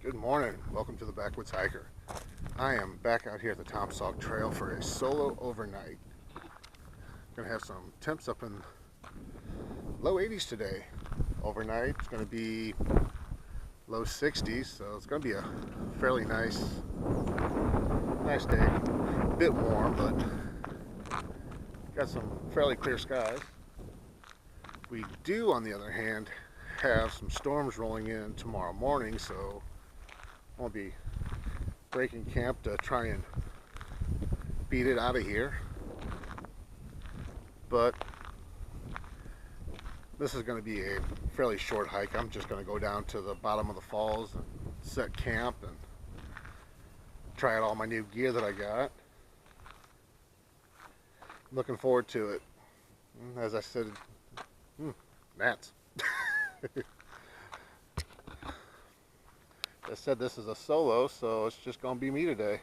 Good morning. Welcome to the Backwoods Hiker. I am back out here at the Taum Sauk Trail for a solo overnight. Gonna have some temps up in low 80s today. Overnight it's gonna be low 60s, so it's gonna be a fairly nice day. A bit warm, but got some fairly clear skies. We do, on the other hand, have some storms rolling in tomorrow morning, so I'll be breaking camp to try and beat it out of here. But this is going to be a fairly short hike. I'm just going to go down to the bottom of the falls and set camp and try out all my new gear that I got. Looking forward to it. As I said, gnats. I said this is a solo, so it's just gonna be me today.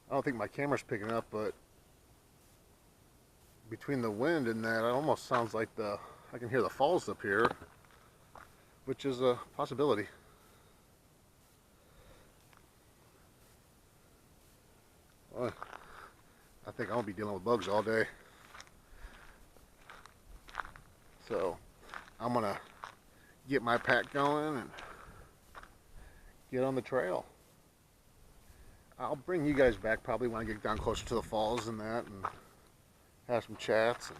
I don't think my camera's picking up, but between the wind and that, it almost sounds like I can hear the falls up here, which is a possibility. Well, I think I'll be dealing with bugs all day. So I'm gonna get my pack going and get on the trail. I'll bring you guys back probably when I get down closer to the falls and that, and have some chats and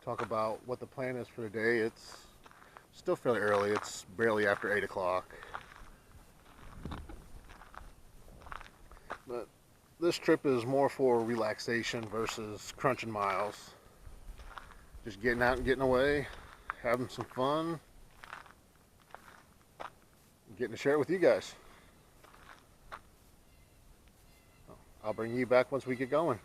talk about what the plan is for today. It's still fairly early. It's barely after 8 o'clock. But this trip is more for relaxation versus crunching miles. Just getting out and getting away, having some fun, getting to share it with you guys. I'll bring you back once we get going.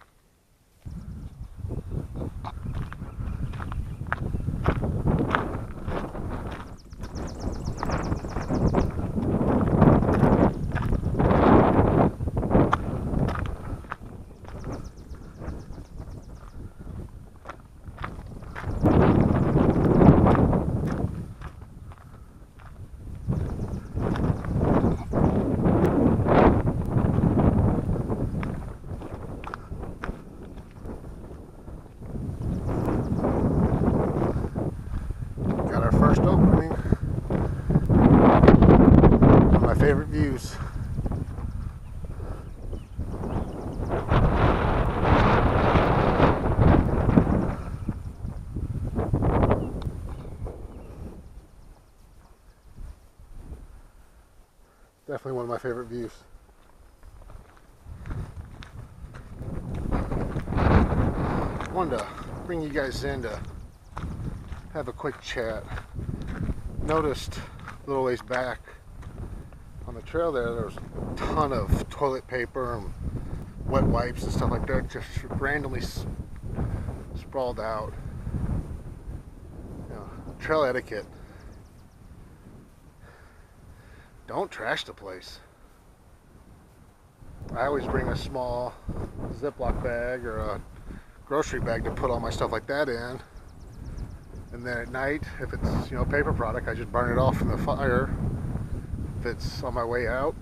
First opening. One of my favorite views. Definitely one of my favorite views. Wanted to bring you guys in to have a quick chat. Noticed a little ways back on the trail there was a ton of toilet paper and wet wipes and stuff like that just randomly sprawled out. You know, trail etiquette. Don't trash the place. I always bring a small Ziploc bag or a grocery bag to put all my stuff like that in. And then at night, if it's, paper product, I just burn it off in the fire. If it's on my way out,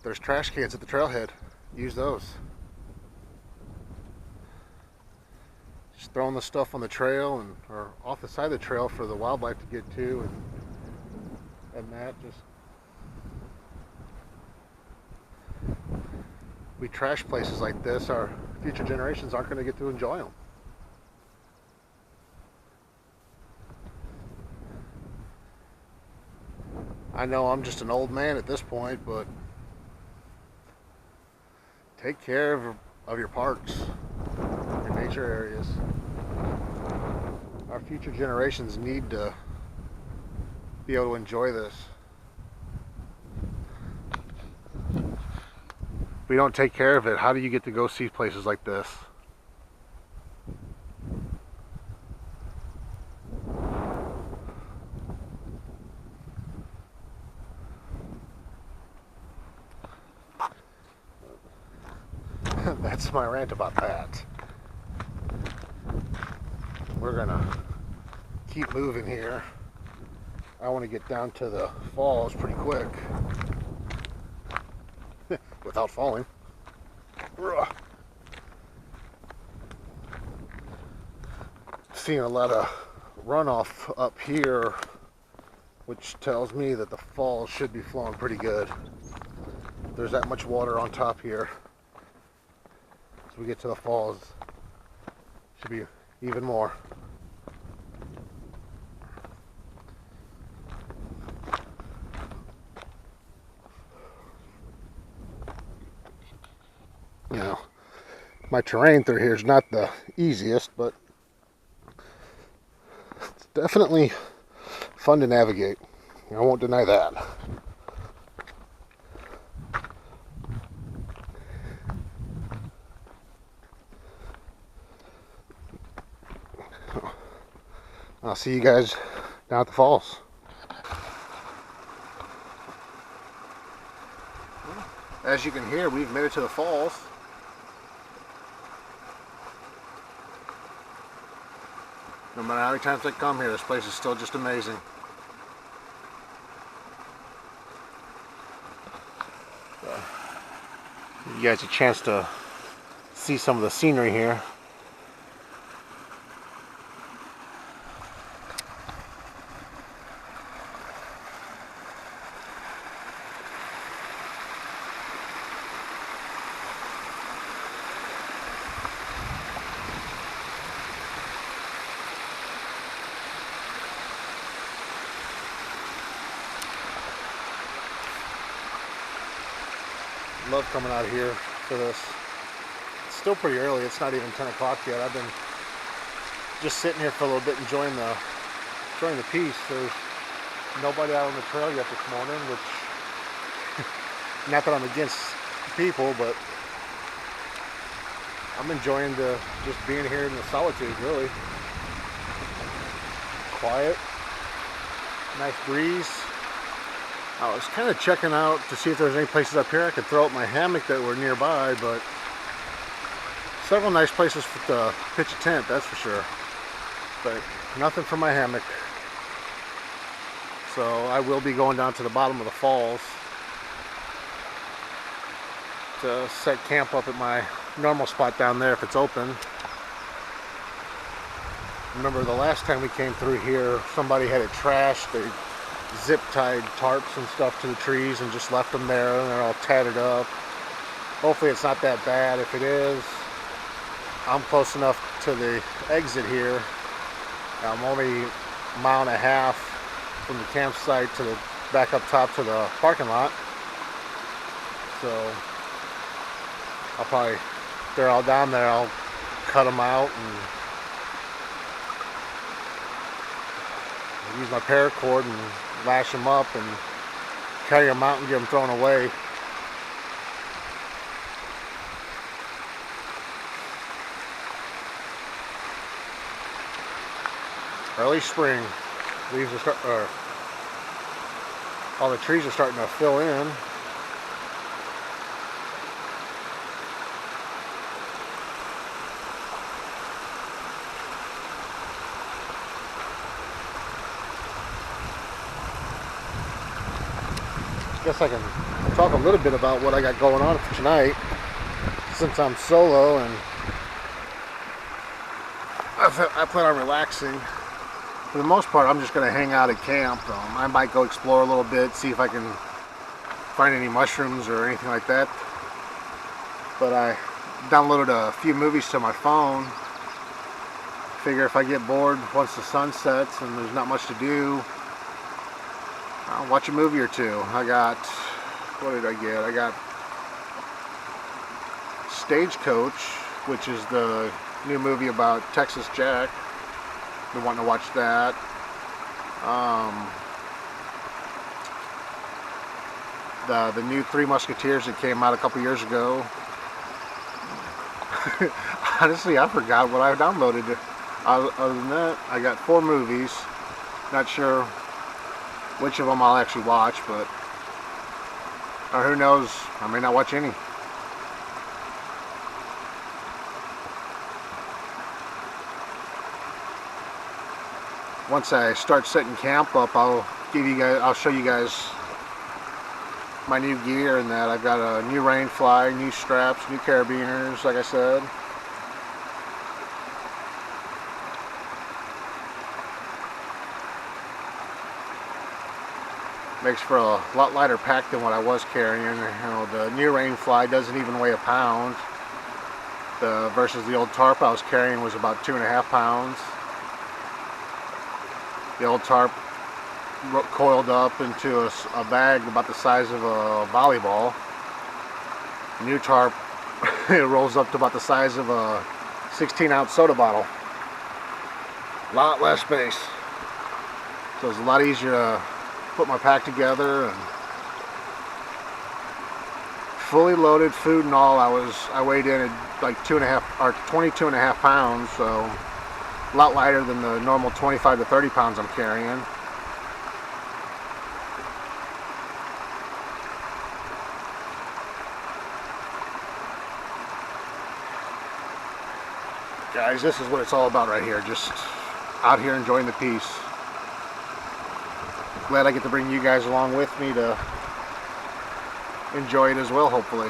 there's trash cans at the trailhead. Use those. Just throwing the stuff on the trail or off the side of the trail for the wildlife to get to, and that just, we trash places like this, our future generations aren't going to get to enjoy them. I know I'm just an old man at this point, but take care of your parks, your nature areas. Our future generations need to be able to enjoy this. If we don't take care of it, how do you get to go see places like this? That's my rant about that. we're gonna keep moving here. I want to get down to the falls pretty quick without falling. Seeing a lot of runoff up here, which tells me that the falls should be flowing pretty good. There's that much water on top here. As we get to the falls, should be even more. You know, my terrain through here is not the easiest, but it's definitely fun to navigate. I won't deny that. I'll see you guys down at the falls. As you can hear, we've made it to the falls. No matter how many times I come here, this place is still just amazing. Give you guys a chance to see some of the scenery here. Love coming out here for this. It's still pretty early. It's not even 10 o'clock yet. I've been just sitting here for a little bit enjoying the peace. There's nobody out on the trail yet this morning, which not that I'm against people, but I'm enjoying just being here in the solitude, really. Quiet, nice breeze. I was kind of checking out to see if there's any places up here I could throw up my hammock that were nearby, but several nice places to pitch a tent, that's for sure. But nothing for my hammock. So I will be going down to the bottom of the falls to set camp up at my normal spot down there if it's open. Remember the last time we came through here, somebody had it trashed. They zip tied tarps and stuff to the trees and just left them there, and they're all tattered up. Hopefully it's not that bad. If it is, I'm close enough to the exit here. I'm only a mile and a half from the campsite to the back up top to the parking lot. So I'll probably, if they're all down there, I'll cut them out and use my paracord and lash them up and carry them out and get them thrown away. Early spring, leaves are all the trees are starting to fill in. Guess I can talk a little bit about what I got going on for tonight, since I'm solo and I plan on relaxing. For the most part, I'm just going to hang out at camp. I might go explore a little bit, see if I can find any mushrooms or anything like that. But I downloaded a few movies to my phone. Figure if I get bored once the sun sets and there's not much to do, I'll watch a movie or two. I got, what did I get? I got Stagecoach, which is the new movie about Texas Jack. Been wanting to watch that. The new Three Musketeers that came out a couple years ago. Honestly, I forgot what I downloaded. Other than that, I got 4 movies. Not sure which of them I'll actually watch, but or who knows, I may not watch any. once I start setting camp up, I'll show you guys my new gear and that. I've got a new rain fly, new straps, new carabiners, like I said. Makes for a lot lighter pack than what I was carrying. You know, the new rain fly doesn't even weigh a pound. Versus the old tarp I was carrying was about 2.5 pounds. The old tarp coiled up into a bag about the size of a volleyball. The new tarp it rolls up to about the size of a 16-ounce soda bottle. A lot less space. So it's a lot easier to put my pack together. And fully loaded food and all, I weighed in at like 22.5 pounds, so a lot lighter than the normal 25 to 30 pounds I'm carrying. Guys, this is what it's all about right here, just out here enjoying the peace. Glad I get to bring you guys along with me to enjoy it as well, hopefully.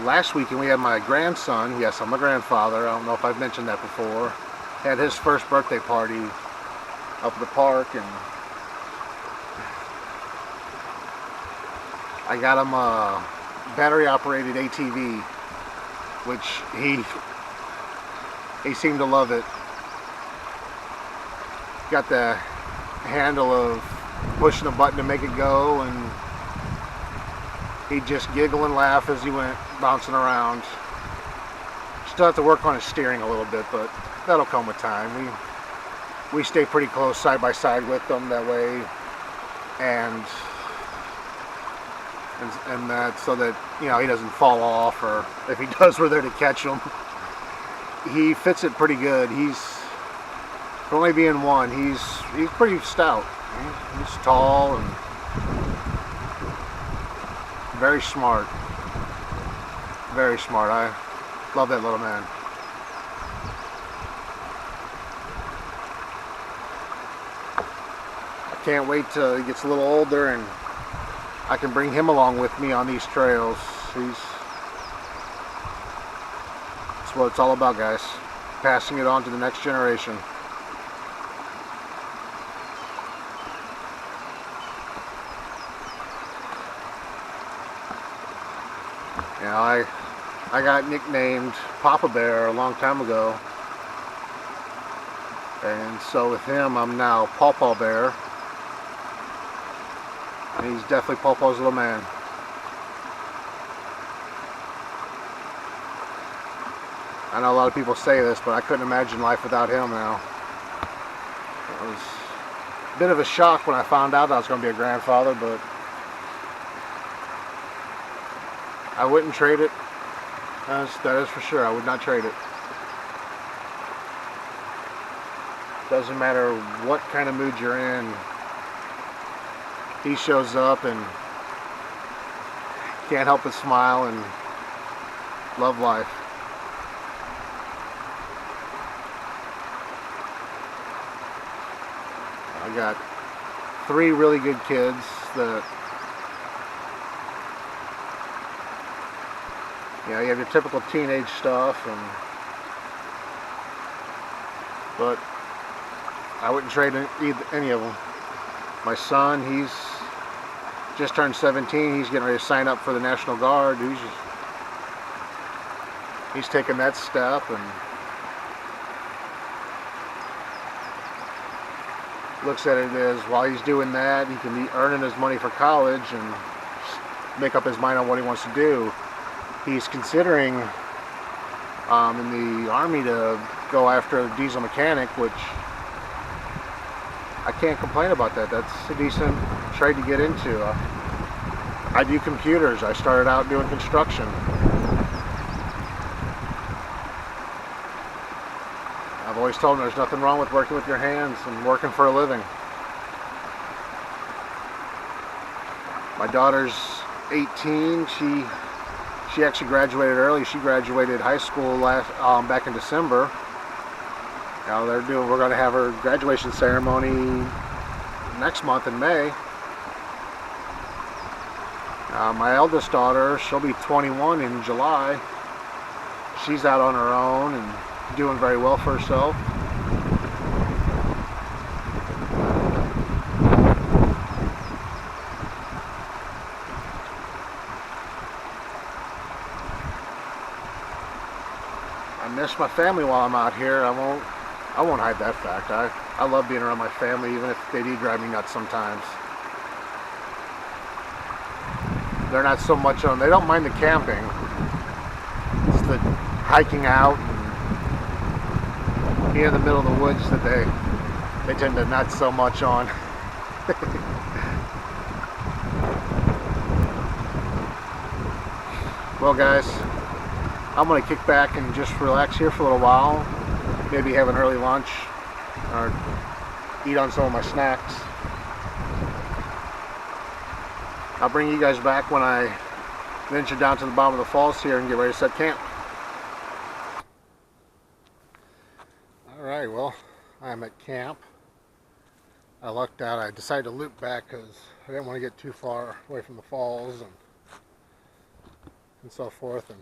Last weekend we had my grandson, yes, I'm a grandfather, I don't know if I've mentioned that before, had his first birthday party up at the park, and I got him a battery operated ATV, which he seemed to love it. Got the handle of pushing a button to make it go, and he'd just giggle and laugh as he went bouncing around. Still have to work on his steering a little bit, but that'll come with time. We stay pretty close side by side with them that way, and that so that, you know, he doesn't fall off, or if he does, we're there to catch him. He fits it pretty good. For only being one, he's pretty stout. He's tall and very smart. Very smart. I love that little man. I can't wait till he gets a little older and I can bring him along with me on these trails. That's what it's all about, guys. Passing it on to the next generation. You know, I got nicknamed Papa Bear a long time ago, and so with him I'm now Paw Bear, and he's definitely Pawpaw's little man. I know a lot of people say this, but I couldn't imagine life without him now. It was a bit of a shock when I found out I was going to be a grandfather, but I wouldn't trade it. That is for sure. I would not trade it. Doesn't matter what kind of mood you're in. He shows up and can't help but smile and love life. I got 3 really good kids that, you know, you have your typical teenage stuff, but I wouldn't trade any of them. My son, he's just turned 17. He's getting ready to sign up for the National Guard. He's taking that step, and looks at it as while he's doing that, he can be earning his money for college and make up his mind on what he wants to do. He's considering in the Army to go after a diesel mechanic, which I can't complain about that. That's a decent trade to get into. I do computers. I started out doing construction. I've always told him there's nothing wrong with working with your hands and working for a living. My daughter's 18. She actually graduated early. She graduated high school back in December. Now we're going to have her graduation ceremony next month in May. My eldest daughter, she'll be 21 in July. She's out on her own and doing very well for herself. I miss my family while I'm out here. I won't hide that fact. I love being around my family, even if they do drive me nuts sometimes. They're not so much on, they don't mind the camping. It's the hiking out and being in the middle of the woods that they tend to not so much on. Well guys, I'm going to kick back and just relax here for a little while. Maybe have an early lunch or eat on some of my snacks. I'll bring you guys back when I venture down to the bottom of the falls here and get ready to set camp. Alright, well, I'm at camp. I lucked out. I decided to loop back because I didn't want to get too far away from the falls and so forth. And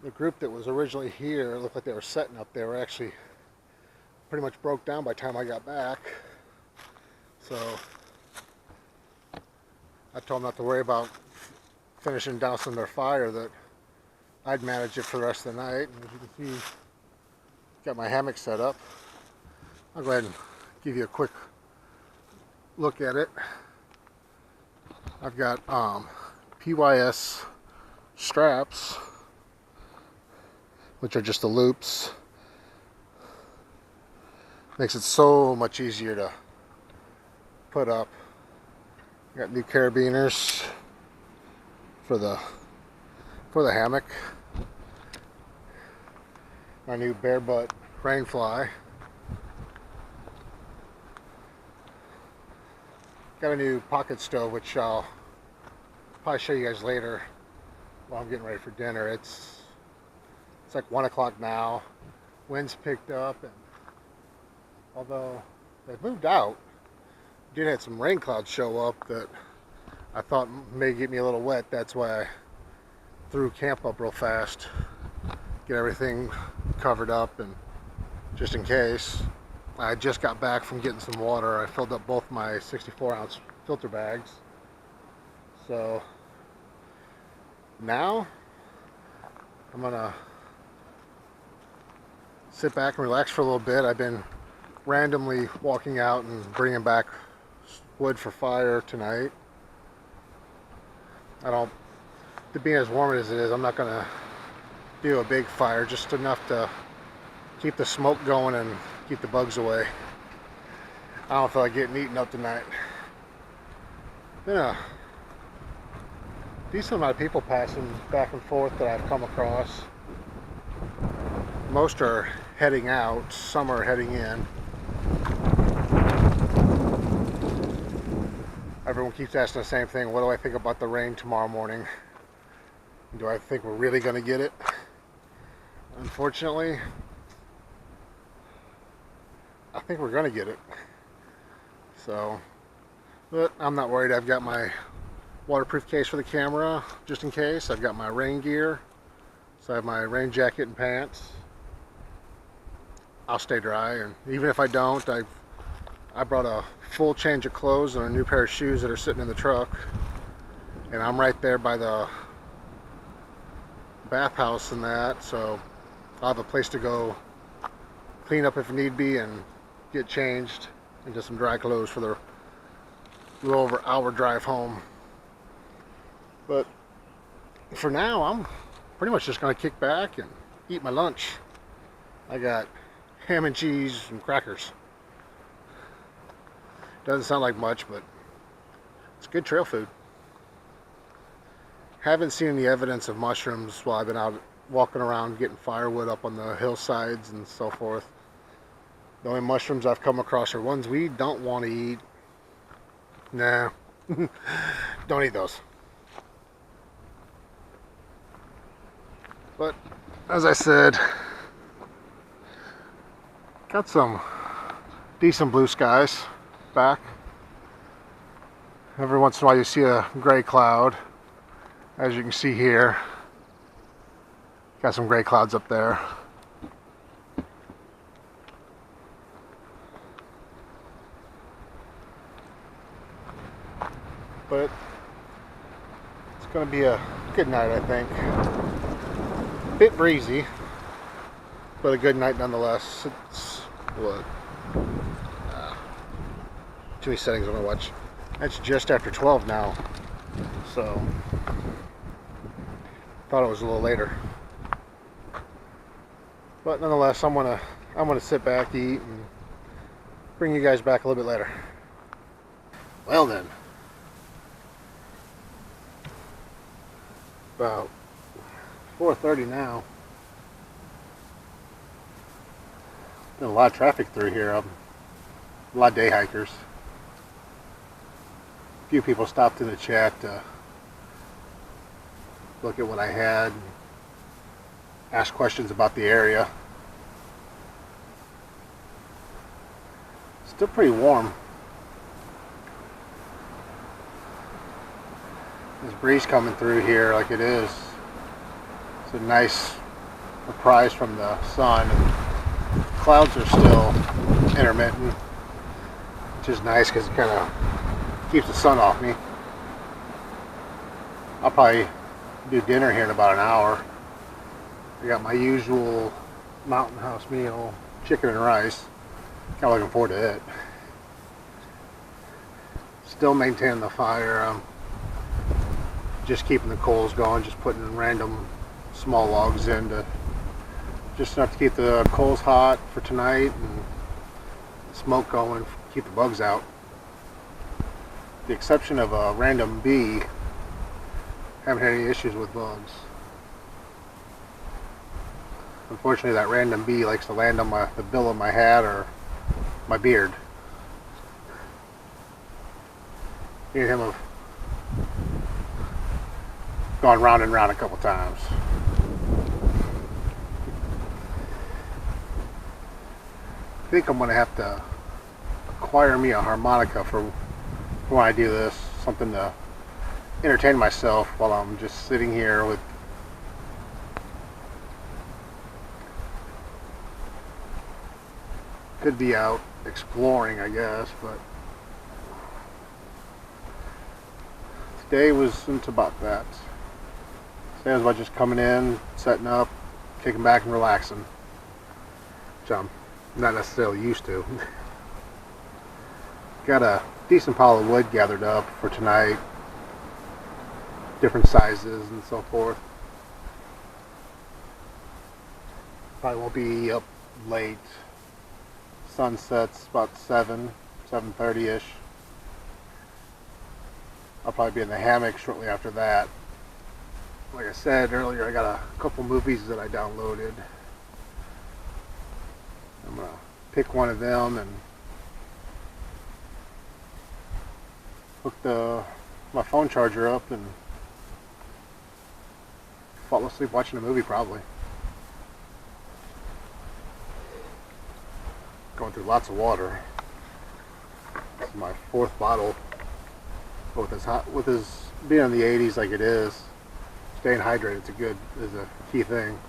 the group that was originally here looked like they were setting up. They were actually pretty much broke down by the time I got back. So I told them not to worry about finishing dousing their fire, that I'd manage it for the rest of the night. And as you can see, got my hammock set up. I'll go ahead and give you a quick look at it. I've got PYS straps, which are just the loops. Makes it so much easier to put up. Got new carabiners for the hammock. My new bare butt rain fly. Got a new pocket stove, which I'll probably show you guys later while I'm getting ready for dinner. It's like 1 o'clock now. Wind's picked up, and although they've moved out, did have some rain clouds show up that I thought may get me a little wet. That's why I threw camp up real fast, get everything covered up, and just in case. I just got back from getting some water. I filled up both my 64-ounce filter bags. So now I'm gonna sit back and relax for a little bit. I've been randomly walking out and bringing back wood for fire tonight. To be as warm as it is, I'm not gonna do a big fire, just enough to keep the smoke going and keep the bugs away. I don't feel like getting eaten up tonight. Been a decent amount of people passing back and forth that I've come across. Most are heading out, some are heading in. Everyone keeps asking the same thing: what do I think about the rain tomorrow morning? Do I think we're really going to get it? Unfortunately, I think we're going to get it. So, but I'm not worried. I've got my waterproof case for the camera, just in case. I've got my rain gear. So I have my rain jacket and pants. I'll stay dry, and even if I don't, I brought a full change of clothes and a new pair of shoes that are sitting in the truck. And I'm right there by the bathhouse and that, so I'll have a place to go clean up if need be and get changed into some dry clothes for the little over hour drive home. But for now, I'm pretty much just going to kick back and eat my lunch. I got ham and cheese and crackers. Doesn't sound like much, but it's good trail food. Haven't seen any evidence of mushrooms while I've been out walking around getting firewood up on the hillsides and so forth. The only mushrooms I've come across are ones we don't want to eat. Nah, Don't eat those. But as I said, got some decent blue skies back. Every once in a while you see a gray cloud, as you can see here. Got some gray clouds up there. But it's going to be a good night, I think. Bit breezy, but a good night nonetheless. It's what? Too many settings on my watch. It's just after 12 now, so thought it was a little later. But nonetheless, I'm gonna sit back, eat, and bring you guys back a little bit later. Well then, about 4:30 now. Been a lot of traffic through here. A lot of day hikers. A few people stopped in the chat to look at what I had, and ask questions about the area. Still pretty warm. This breeze coming through here like it is. It's a nice reprise from the sun. And clouds are still intermittent, which is nice because it kind of keeps the sun off me. I'll probably do dinner here in about an hour. I got my usual mountain house meal, chicken and rice. Kind of looking forward to it. Still maintaining the fire. Just keeping the coals going, just putting random small logs in to just enough to keep the coals hot for tonight and smoke going, keep the bugs out. The exception of a random bee, haven't had any issues with bugs. Unfortunately, that random bee likes to land on the bill of my hat or my beard. Me and him have gone round and round a couple times. I think I'm going to have to acquire me a harmonica for when I do this. Something to entertain myself while I'm just sitting here with could be out exploring, I guess, but today wasn't about that. Today was about just coming in, setting up, kicking back and relaxing, which I'm not necessarily used to. Got a decent pile of wood gathered up for tonight, different sizes and so forth. Probably won't be up late. Sun sets about 7:30ish. I'll probably be in the hammock shortly after that. Like I said earlier, I got a couple movies that I downloaded. I'm gonna pick one of them and hook my phone charger up and fall asleep watching a movie probably. Going through lots of water. This is my 4th bottle. But with his being in the 80s like it is, staying hydrated is a key thing.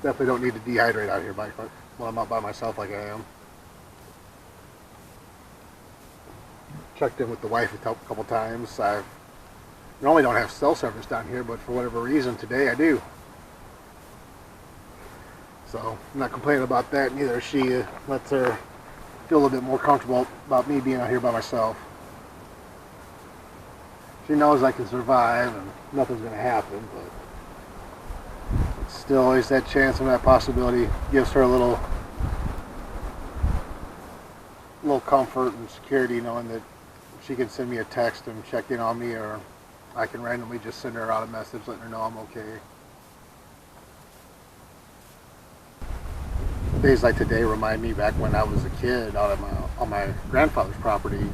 Definitely don't need to dehydrate out here when I'm out by myself like I am. Checked in with the wife a couple times. I normally don't have cell service down here, but for whatever reason today I do. So I'm not complaining about that. Neither is she. Lets her feel a little bit more comfortable about me being out here by myself. She knows I can survive and nothing's going to happen, but it's still always that chance and that possibility gives her a little comfort and security knowing that she can send me a text and check in on me, or I can randomly just send her out a message letting her know I'm okay. Days like today remind me back when I was a kid out on my grandfather's property.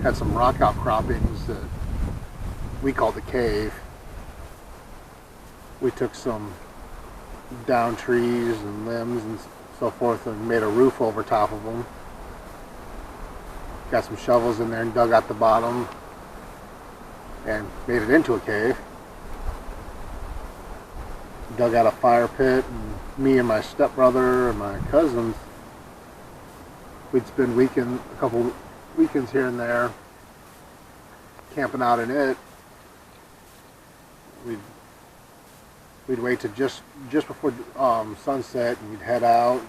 Had some rock outcroppings that we called the cave. We took some down trees and limbs and so forth and made a roof over top of them. Got some shovels in there and dug out the bottom and made it into a cave. Dug out a fire pit, and me and my stepbrother and my cousins, we'd spend a couple weekends here and there camping out in it. We'd wait to just before sunset, and we'd head out,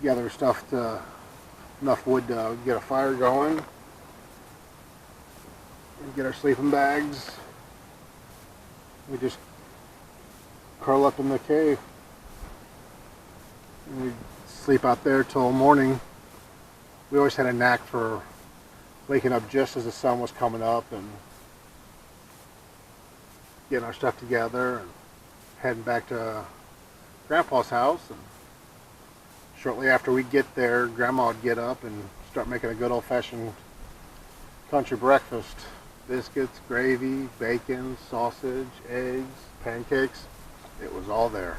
gather enough wood to get a fire going, and get our sleeping bags. We just curl up in the cave and we'd sleep out there till morning. We always had a knack for waking up just as the sun was coming up and getting our stuff together and heading back to Grandpa's house. And shortly after we'd get there, Grandma would get up and start making a good old-fashioned country breakfast. Biscuits, gravy, bacon, sausage, eggs, pancakes. It was all there.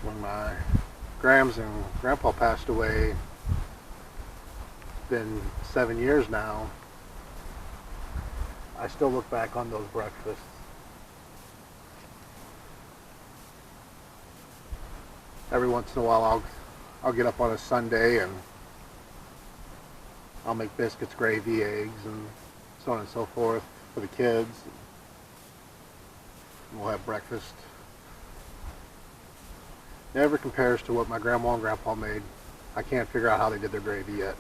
When my Grams and Grandpa passed away, it's been 7 years now, I still look back on those breakfasts. Every once in a while I'll get up on a Sunday and I'll make biscuits, gravy, eggs, and so on and so forth for the kids. And we'll have breakfast. Never compares to what my grandma and grandpa made. I can't figure out how they did their gravy yet.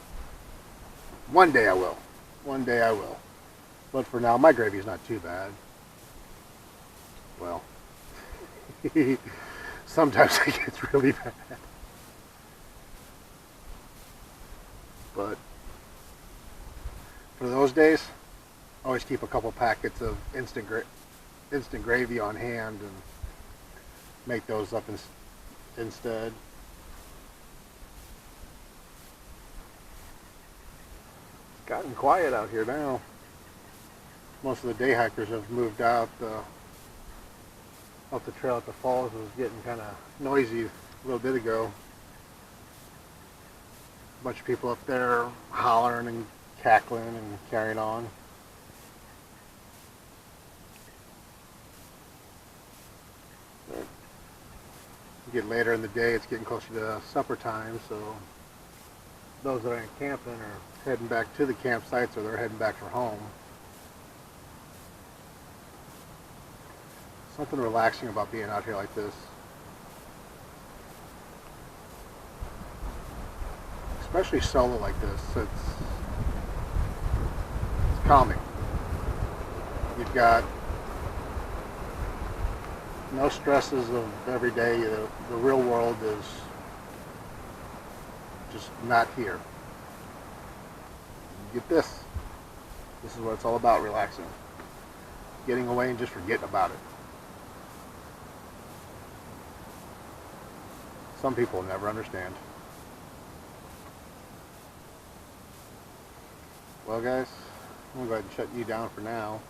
One day I will. One day I will. But for now, my gravy is not too bad. Well, sometimes it gets really bad. But for those days, I always keep a couple packets of instant gravy on hand and make those up instead. It's gotten quiet out here now. Most of the day hikers have moved out. Up the trail at the falls was getting kind of noisy a little bit ago. A bunch of people up there hollering and cackling and carrying on. But you get later in the day, it's getting closer to supper time, so those that aren't camping are heading back to the campsites or they're heading back for home. Something relaxing about being out here like this. Especially solo like this. It's calming. You've got no stresses of every day. The real world is just not here. You get this. This is what it's all about, relaxing. Getting away and just forgetting about it. Some people will never understand. Well guys, I'm going to go ahead and shut you down for now.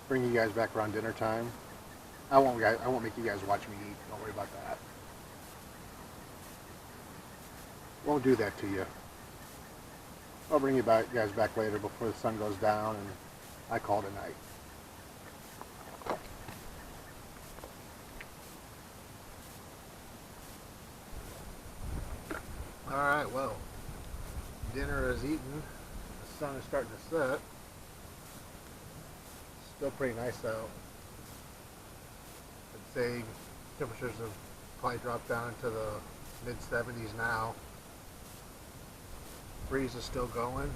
Bring you guys back around dinner time. I won't make you guys watch me eat. Don't worry about that. Won't do that to you. I'll bring you guys back later before the sun goes down and I call it a night. Alright, well, dinner is eaten. The sun is starting to set. Still pretty nice out. I'd say temperatures have probably dropped down into the mid-70s now. Breeze is still going.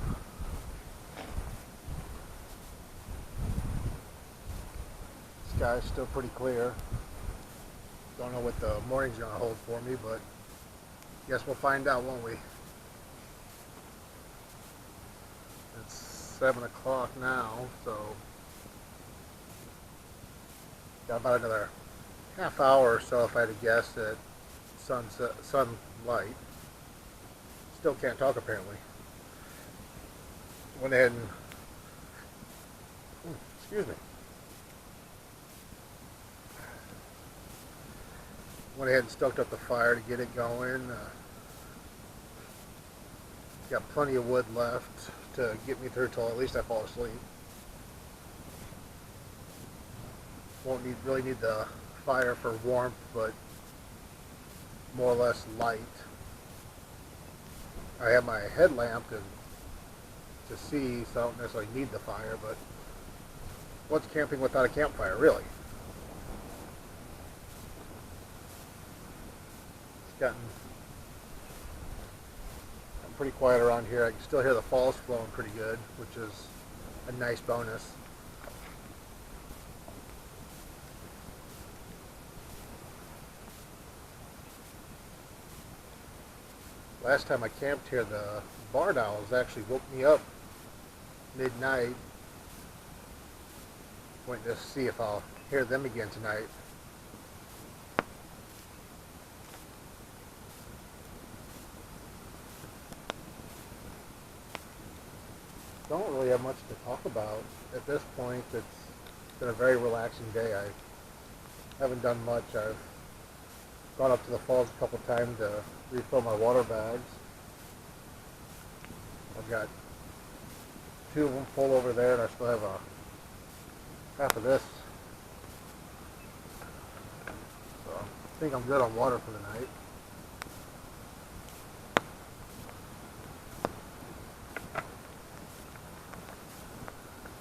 Sky's still pretty clear. Don't know what the morning's going to hold for me, but guess we'll find out, won't we? 7 o'clock now, so got about another half hour or so if I had to guess at sunlight. Still can't talk apparently. Went ahead and excuse me. Went ahead and stoked up the fire to get it going. Got plenty of wood left to get me through till at least I fall asleep. Won't really need the fire for warmth, but more or less light. I have my headlamp to see, so I don't necessarily need the fire, but what's camping without a campfire, really? It's gotten pretty quiet around here. I can still hear the falls flowing pretty good, which is a nice bonus. Last time I camped here, the barn owls actually woke me up midnight. Waiting to see if I'll hear them again tonight. Don't really have much to talk about at this point. It's been a very relaxing day. I haven't done much. I've gone up to the falls a couple times to refill my water bags. I've got 2 of them full over there, and I still have half of this. So I think I'm good on water for the night.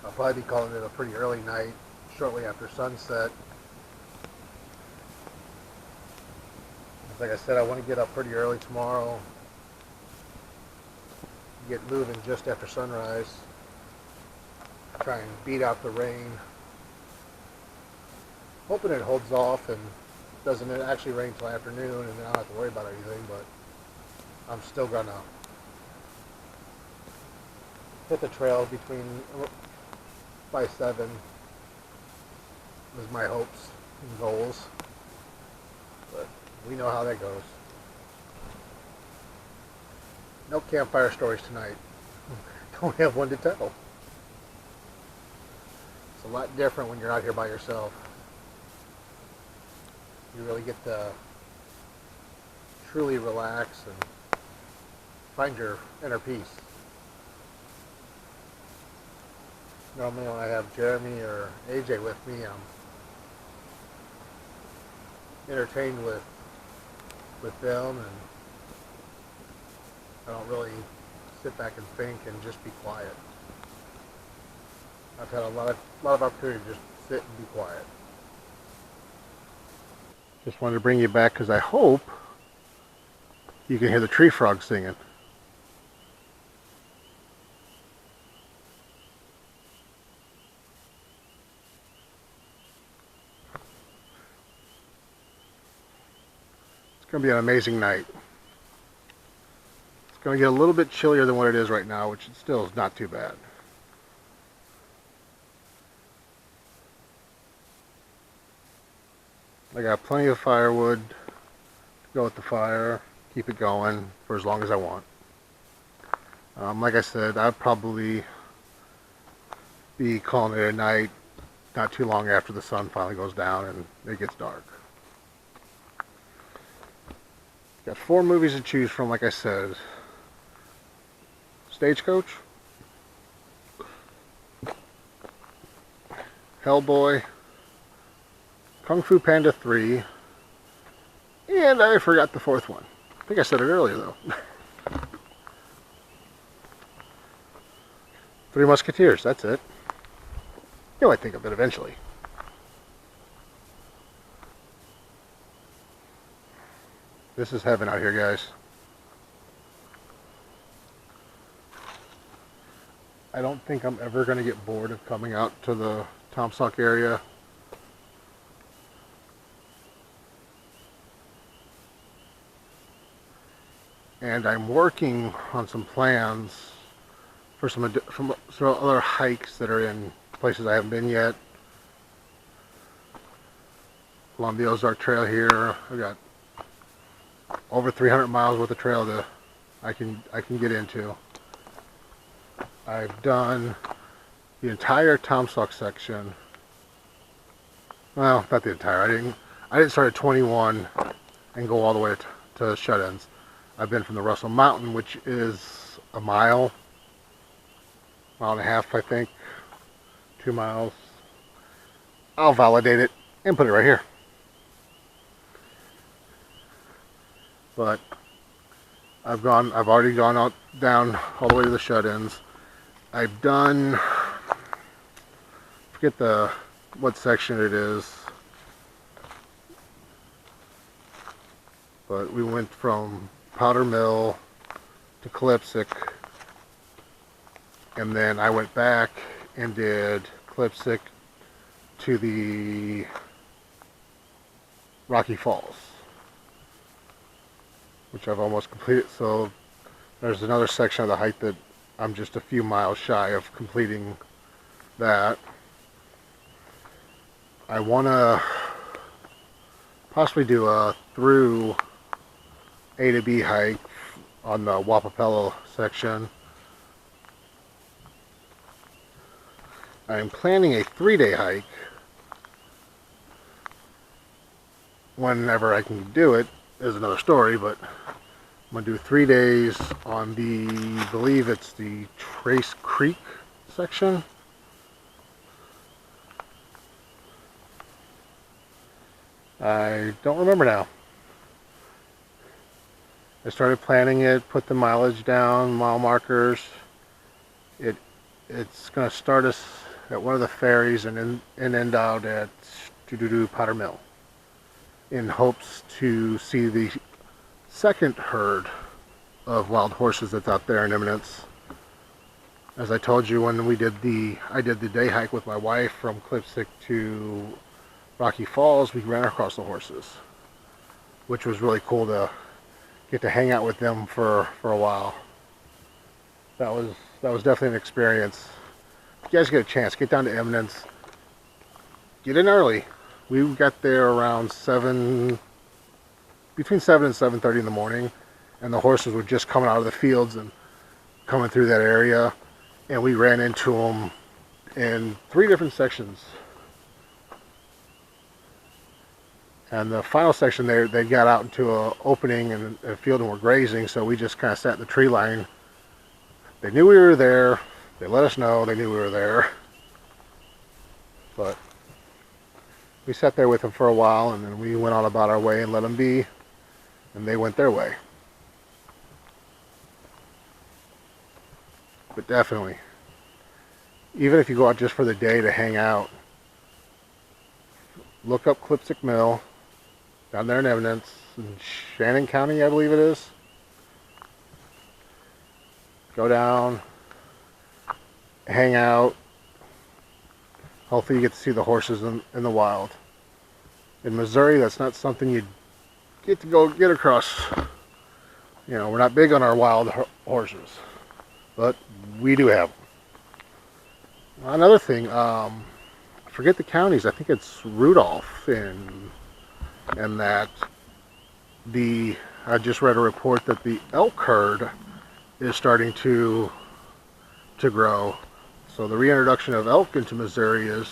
I'll probably be calling it a pretty early night, shortly after sunset. Like I said, I want to get up pretty early tomorrow, get moving just after sunrise, try and beat out the rain. Hoping it holds off and doesn't actually rain till afternoon, and then I don't have to worry about anything, but I'm still gonna hit the trail by 7 is my hopes and goals, but we know how that goes. No campfire stories tonight. Don't have one to tell. It's a lot different when you're out here by yourself. You really get to truly relax and find your inner peace. Normally when I have Jeremy or AJ with me, I'm entertained with them, and I don't really sit back and think and just be quiet. I've had a lot of opportunity to just sit and be quiet. Just wanted to bring you back because I hope you can hear the tree frogs singing. It's going to be an amazing night. It's going to get a little bit chillier than what it is right now, which still is not too bad. I got plenty of firewood to go with the fire, keep it going for as long as I want. Like I said, I'd probably be calling it a night not too long after the sun finally goes down and it gets dark. Got 4 movies to choose from, like I said. Stagecoach, Hellboy, Kung Fu Panda 3, and I forgot the 4th one. I think I said it earlier though. 3 Musketeers, that's it. You might think of it eventually. This is heaven out here, guys. I don't think I'm ever going to get bored of coming out to the Taum Sauk area. And I'm working on some plans for some other hikes that are in places I haven't been yet. Along the Ozark Trail here, I've got over 300 miles worth of trail that I can get into. I've done the entire Taum Sauk section. Well, not the entire. I didn't start at 21 and go all the way to shut-ins. I've been from the Russell Mountain, which is a mile and a half, I think, 2 miles. I'll validate it and put it right here. But I've already gone out down all the way to the shut-ins. I've done, forget what section it is, but we went from Powder Mill to Klipsic, and then I went back and did Klipsic to the Rocky Falls, which I've almost completed. So there's another section of the hike that I'm just a few miles shy of completing that. I want to possibly do a through A to B hike on the Wapapello section. I'm planning a 3-day hike whenever I can do it. Is another story, but I'm going to do 3 days on the, I believe it's the Trace Creek section. I don't remember now. I started planning it, put the mileage down, mile markers. It's going to start us at one of the ferries and end out at Powder Mill, in hopes to see the second herd of wild horses that's out there in Eminence. As I told you, when I did the day hike with my wife from Klipsic to Rocky Falls, we ran across the horses, which was really cool to get to hang out with them for a while. That was definitely an experience. If you guys get a chance, get down to Eminence. Get in early. We got there around between 7 and 7:30 in the morning, and the horses were just coming out of the fields and coming through that area, and we ran into them in 3 different sections. And the final section there, they got out into an opening in a field and were grazing, so we just kind of sat in the tree line. They knew we were there. They let us know they knew we were there. But we sat there with them for a while, and then we went on about our way and let them be, and they went their way. But definitely, even if you go out just for the day to hang out, look up Klipsic Mill down there in Eminence, in Shannon County, I believe it is. Go down, hang out. Hopefully you get to see the horses in the wild. In Missouri, that's not something you get to go get across. You know, we're not big on our wild horses, but we do have them. Another thing, I forget the counties. I think it's Rudolph and that I just read a report that the elk herd is starting to grow. So the reintroduction of elk into Missouri is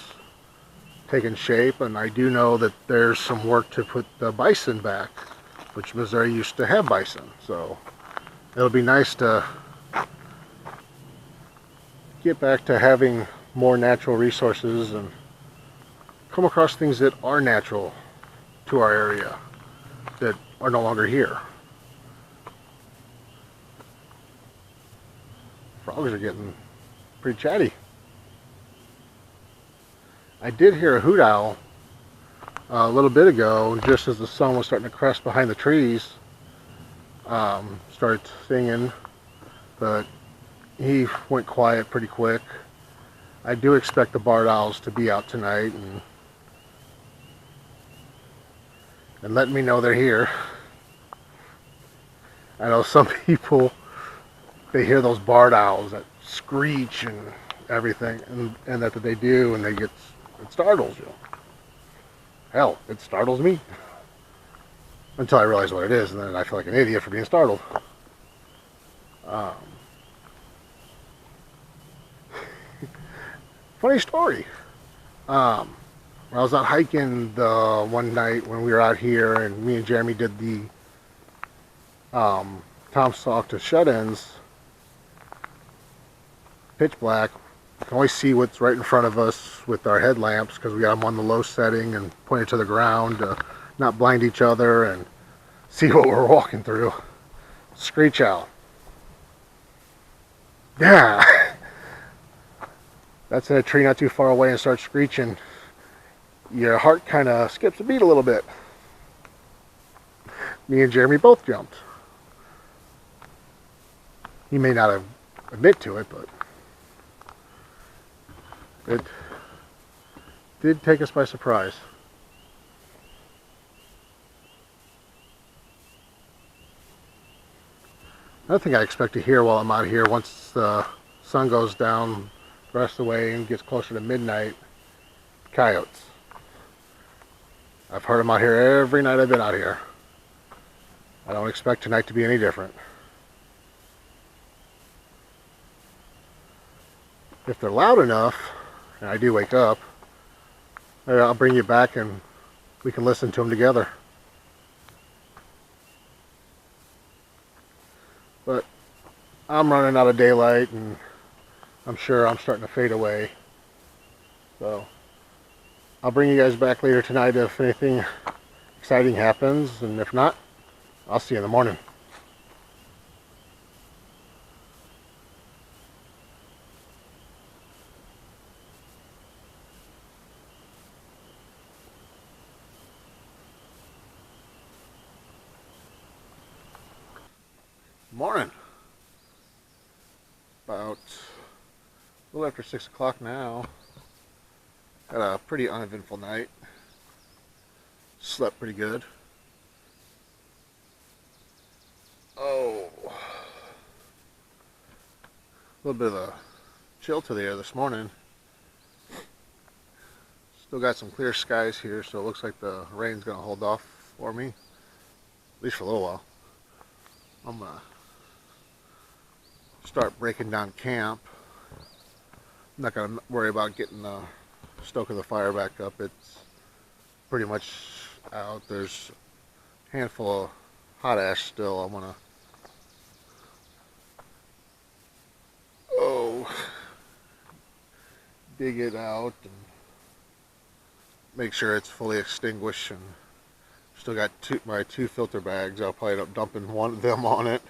taking shape, and I do know that there's some work to put the bison back, which Missouri used to have bison. So it'll be nice to get back to having more natural resources and come across things that are natural to our area that are no longer here. Frogs are getting pretty chatty. I did hear a hoot owl a little bit ago, just as the sun was starting to crest behind the trees. Started singing, but he went quiet pretty quick. I do expect the barred owls to be out tonight and letting me know they're here. I know some people they hear those barred owls that screech and everything, and that they do, and it startles you. Hell, it startles me until I realize what it is, and then I feel like an idiot for being startled. Um, Funny story. I was out hiking the one night when we were out here, and me and Jeremy did the Taum Sauk to shut-ins. Pitch black. You can always see what's right in front of us with our headlamps because we got them on the low setting and pointed to the ground to not blind each other and see what we're walking through. Screech owl. Yeah. That's in a tree not too far away and starts screeching. Your heart kind of skips a beat a little bit. Me and Jeremy both jumped. He may not have admit to it, but it did take us by surprise. Another thing I expect to hear while I'm out here once the sun goes down the rest of the way and gets closer to midnight, coyotes. I've heard them out here every night I've been out here. I don't expect tonight to be any different. If they're loud enough, and I do wake up, maybe I'll bring you back and we can listen to them together. But I'm running out of daylight, and I'm sure I'm starting to fade away. So I'll bring you guys back later tonight if anything exciting happens, and if not, I'll see you in the morning. Morning. About a little after 6 o'clock now. Had a pretty uneventful night. Slept pretty good. Oh, a little bit of a chill to the air this morning. Still got some clear skies here, so it looks like the rain's gonna hold off for me, at least for a little while. I'm gonna start breaking down camp. I'm not gonna worry about getting the stoke of the fire back up. It's pretty much out. There's a handful of hot ash still. I'm gonna dig it out and make sure it's fully extinguished. And still got my two filter bags. I'll probably end up dumping one of them on it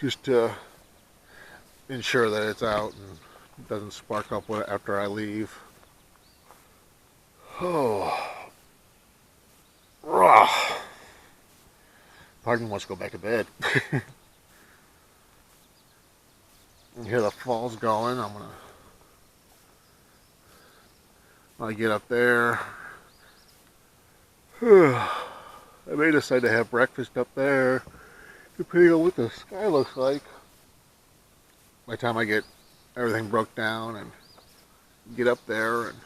just to ensure that it's out and it doesn't spark up after I leave. Oh, raw. Pardon, wants to go back to bed. You hear the falls going. I'm gonna get up there. I may decide to have breakfast up there, depending on what the sky looks like. By the time I get everything broke down and get up there, and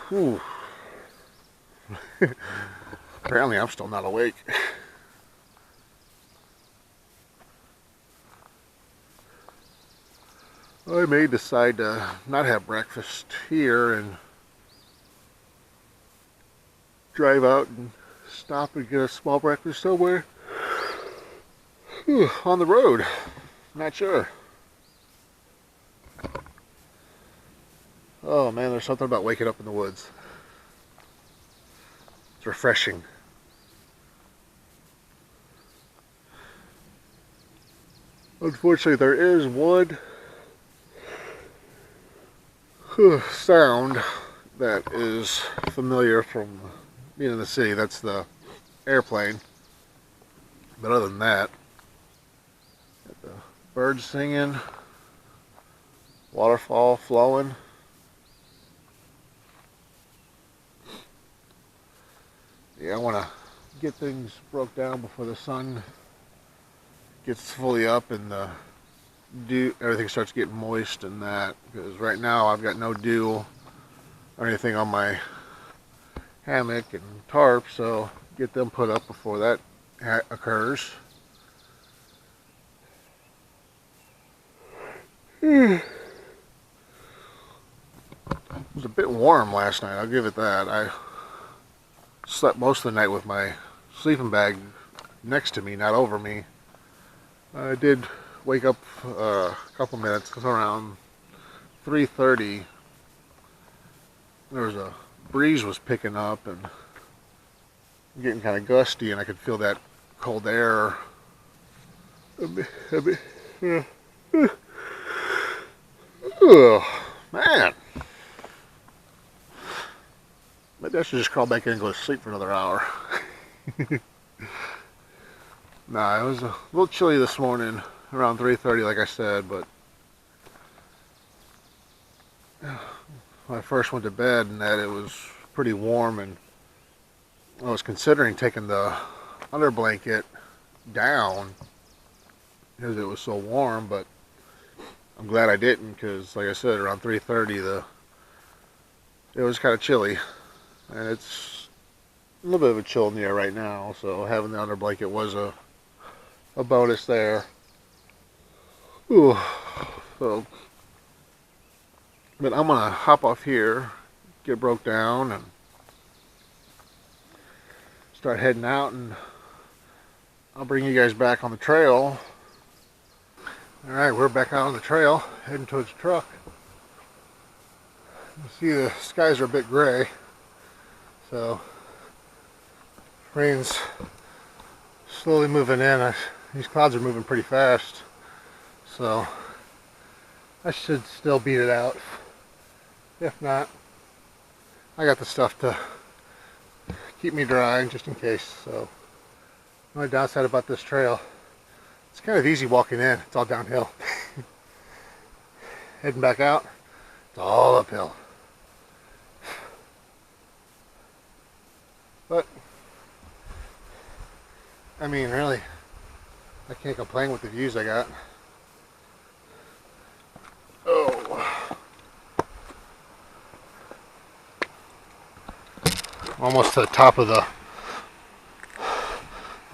whew. Apparently I'm still not awake. I may decide to not have breakfast here and drive out and stop and get a small breakfast somewhere on the road. Not sure. Oh man, there's something about waking up in the woods. It's refreshing. Unfortunately, there is one sound that is familiar from being in the city. That's the airplane. But other than that, got the birds singing, waterfall flowing. Yeah, I want to get things broke down before the sun gets fully up and the dew, everything starts getting moist and that, because right now I've got no dew or anything on my hammock and tarp, so get them put up before that occurs. It was a bit warm last night, I'll give it that. I slept most of the night with my sleeping bag next to me, not over me. I did wake up a couple minutes, around 3:30. There was a breeze was picking up and getting kind of gusty, and I could feel that cold air. Oh, man. Maybe I should just crawl back in and go to sleep for another hour. Nah, it was a little chilly this morning, around 3:30, like I said, but when I first went to bed and that, it was pretty warm, and I was considering taking the under blanket down because it was so warm, but I'm glad I didn't, because like I said, around 3:30 it was kind of chilly, and it's a little bit of a chill in the air right now, so having the under blanket was a bonus there. Ooh, so, but I'm gonna hop off here, get broke down, and start heading out, and I'll bring you guys back on the trail. Alright, we're back out on the trail, heading towards the truck. You see the skies are a bit gray, so rain's slowly moving in. These clouds are moving pretty fast, so I should still beat it out. If not, I got the stuff to keep me dry just in case. So the only downside about this trail, it's kind of easy walking in. It's all downhill. Heading back out, it's all uphill. But I mean, really, I can't complain with the views I got. Oh, almost to the top of the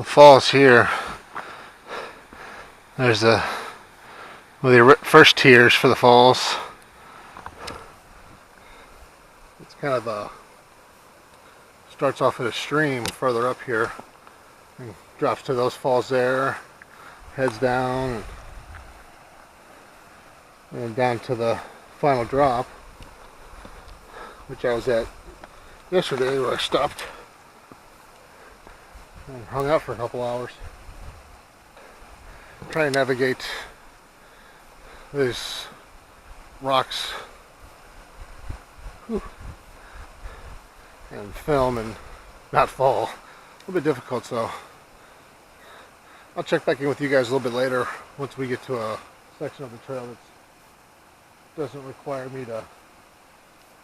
falls here. There's one of the first tiers for the falls. It's kind of starts off at a stream further up here and drops to those falls there, heads down, and down to the final drop, which I was at yesterday, where I stopped and hung out for a couple hours. Trying to navigate these rocks. Whew. And film and not fall. A little bit difficult, so I'll check back in with you guys a little bit later once we get to a section of the trail that doesn't require me to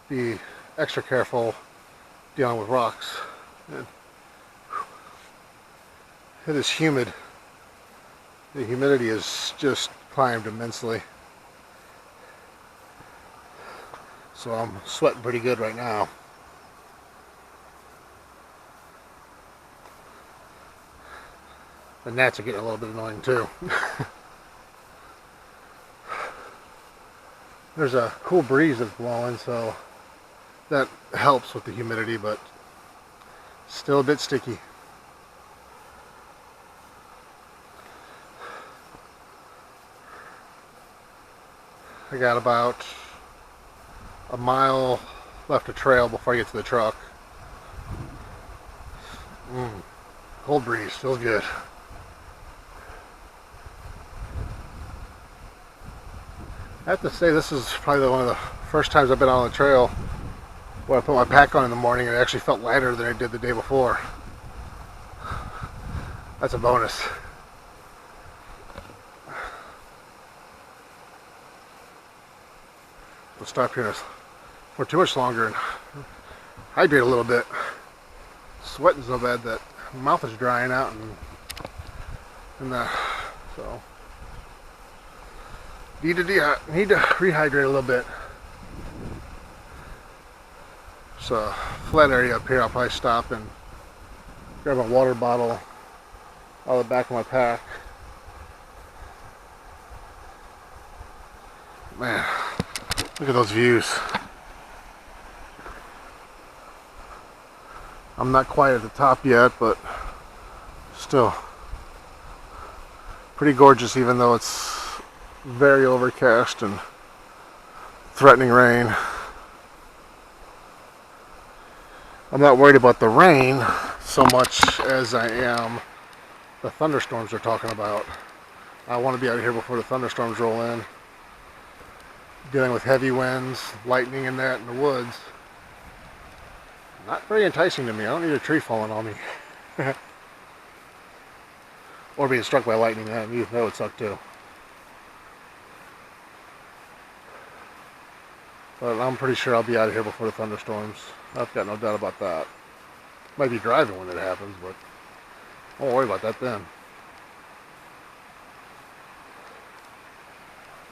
be extra careful dealing with rocks. And it is humid. The humidity has just climbed immensely, so I'm sweating pretty good right now. The gnats are getting a little bit annoying too. There's a cool breeze that's blowing, so that helps with the humidity, but still a bit sticky. I got about a mile left of trail before I get to the truck. Cold breeze, feels good. I have to say, this is probably one of the first times I've been on the trail where I put my pack on in the morning and it actually felt lighter than I did the day before. That's a bonus. We'll stop here for too much longer and hydrate a little bit. sweating so bad that my mouth is drying out, and so need to rehydrate a little bit. It's a flat area up here. I'll probably stop and grab a water bottle out of the back of my pack. Man, look at those views. I'm not quite at the top yet, but still pretty gorgeous, even though it's very overcast and threatening rain. I'm not worried about the rain so much as I am the thunderstorms they're talking about. I want to be out of here before the thunderstorms roll in. Dealing with heavy winds, lightning and that in the woods. Not very enticing to me. I don't need a tree falling on me. Or being struck by lightning. That would suck too. But I'm pretty sure I'll be out of here before the thunderstorms. I've got no doubt about that. Might be driving when it happens, but I won't worry about that then.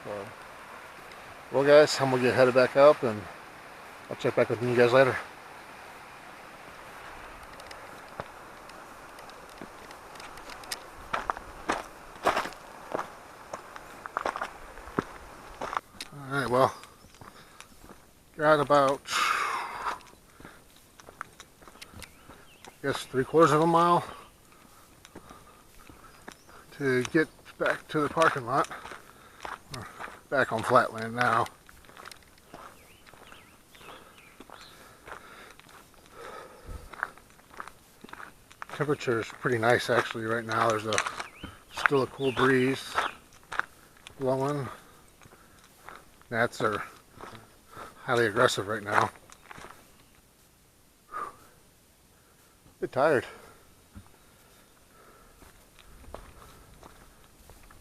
So, well guys, I'm going to get headed back up, and I'll check back with you guys later. Alright, well, got about, I guess, 3/4 of a mile to get back to the parking lot. We're back on flatland now. Temperature is pretty nice actually right now. There's still a cool breeze blowing. Gnats are highly aggressive right now. A bit tired.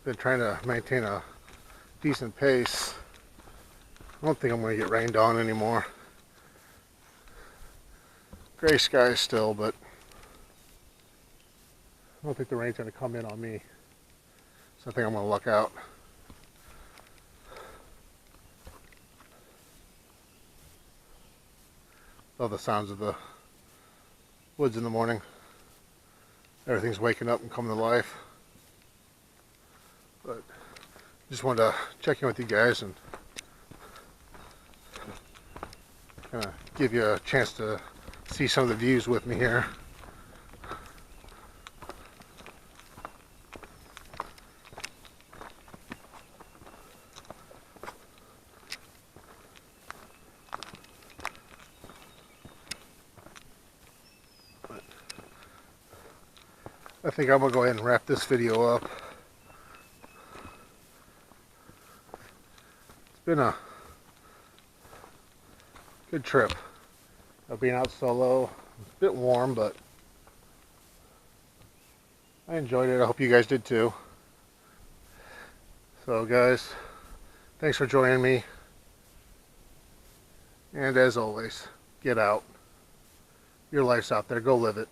Been trying to maintain a decent pace. I don't think I'm going to get rained on anymore. Gray sky still, but I don't think the rain's going to come in on me. So I think I'm going to luck out. Love the sounds of the woods in the morning. Everything's waking up and coming to life. But just wanted to check in with you guys and kind of give you a chance to see some of the views with me here. I think I'm going to go ahead and wrap this video up. It's been a good trip of being out solo. It's a bit warm, but I enjoyed it. I hope you guys did too. So guys, thanks for joining me. And as always, get out. Your life's out there. Go live it.